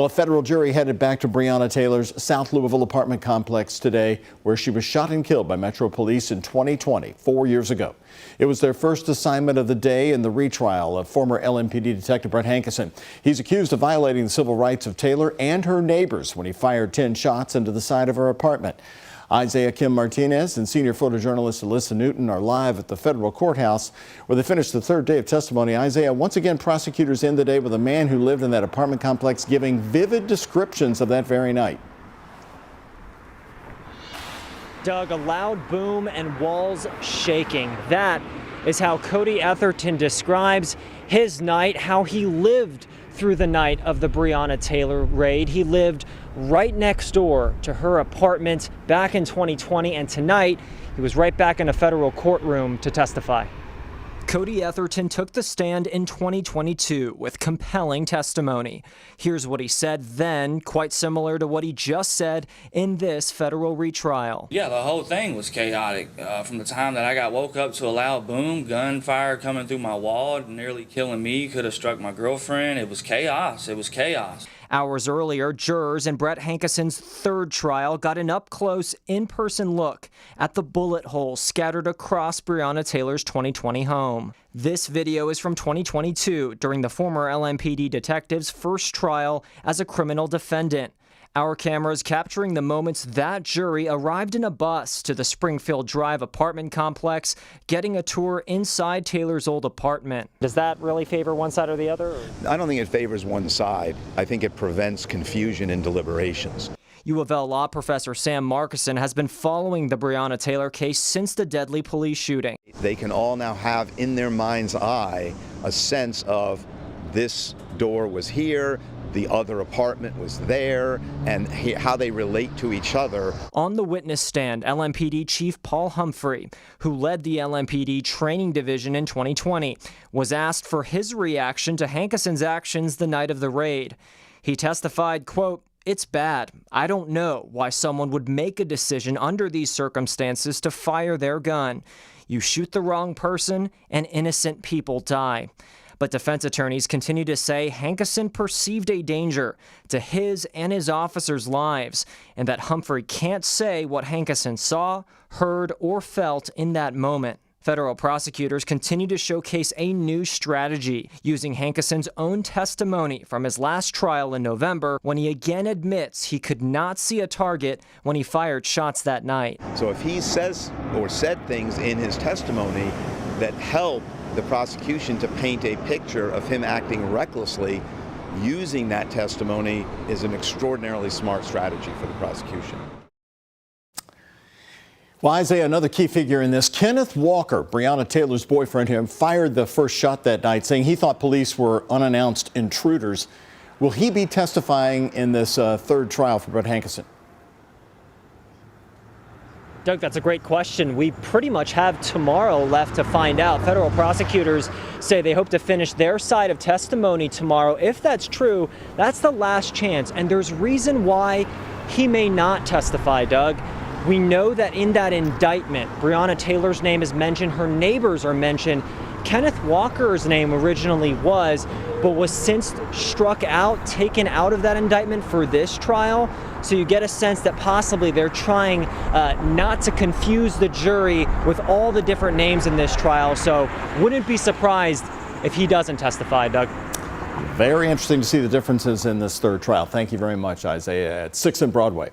Well, a federal jury headed back to Breonna Taylor's South Louisville apartment complex today, where she was shot and killed by Metro Police in 2020, 4 years ago. It was their first assignment of the day in the retrial of former LMPD Detective Brett Hankison. He's accused of violating the civil rights of Taylor and her neighbors when he fired 10 shots into the side of her apartment. Isaiah Kim Martinez and senior photojournalist Alyssa Newton are live at the federal courthouse where they finished the third day of testimony. Isaiah, once again, prosecutors end the day with a man who lived in that apartment complex giving vivid descriptions of that very night. Doug, a loud boom and walls shaking. That is how Cody Etherton describes his night, how he lived through the night of the Breonna Taylor raid. He lived right next door to her apartment back in 2020, and tonight he was right back in a federal courtroom to testify. Cody Etherton took the stand in 2022 with compelling testimony. Here's what he said then, quite similar to what he just said in this federal retrial. Yeah, the whole thing was chaotic. From the time that I got woke up to a loud boom, gunfire coming through my wall, nearly killing me, could have struck my girlfriend. It was chaos. It was chaos. Hours earlier, jurors in Brett Hankison's third trial got an up-close, in-person look at the bullet holes scattered across Breonna Taylor's 2020 home. This video is from 2022, during the former LMPD detective's first trial as a criminal defendant. Our cameras capturing the moments that jury arrived in a bus to the Springfield Drive apartment complex, getting a tour inside Taylor's old apartment. Does that really favor one side or the other? I don't think it favors one side. I think it prevents confusion in deliberations. U of L law professor Sam Marcosson has been following the Breonna Taylor case since the deadly police shooting. They can all now have in their mind's eye a sense of this door was here, the other apartment was there, and how they relate to each other. On the witness stand, LMPD Chief Paul Humphrey, who led the LMPD training division in 2020, was asked for his reaction to Hankison's actions the night of the raid. He testified, quote, "It's bad. I don't know why someone would make a decision under these circumstances to fire their gun. You shoot the wrong person and innocent people die." But defense attorneys continue to say Hankison perceived a danger to his and his officers' lives, and that Humphrey can't say what Hankison saw, heard, or felt in that moment. Federal prosecutors continue to showcase a new strategy, using Hankison's own testimony from his last trial in November, when he again admits he could not see a target when he fired shots that night. So if he says or said things in his testimony that help the prosecution to paint a picture of him acting recklessly, using that testimony is an extraordinarily smart strategy for the prosecution. Well, Isaiah, another key figure in this, Kenneth Walker, Breonna Taylor's boyfriend here, fired the first shot that night, saying he thought police were unannounced intruders. Will he be testifying in this third trial for Brett Hankison? Doug, that's a great question. We pretty much have tomorrow left to find out. Federal prosecutors say they hope to finish their side of testimony tomorrow. If that's true, that's the last chance. And there's reason why he may not testify, Doug. We know that in that indictment, Breonna Taylor's name is mentioned, her neighbors are mentioned. Kenneth Walker's name originally was, but was since struck out, taken out of that indictment for this trial. So you get a sense that possibly they're trying not to confuse the jury with all the different names in this trial. So wouldn't be surprised if he doesn't testify, Doug. Very interesting to see the differences in this third trial. Thank you very much, Isaiah. At 6 and Broadway.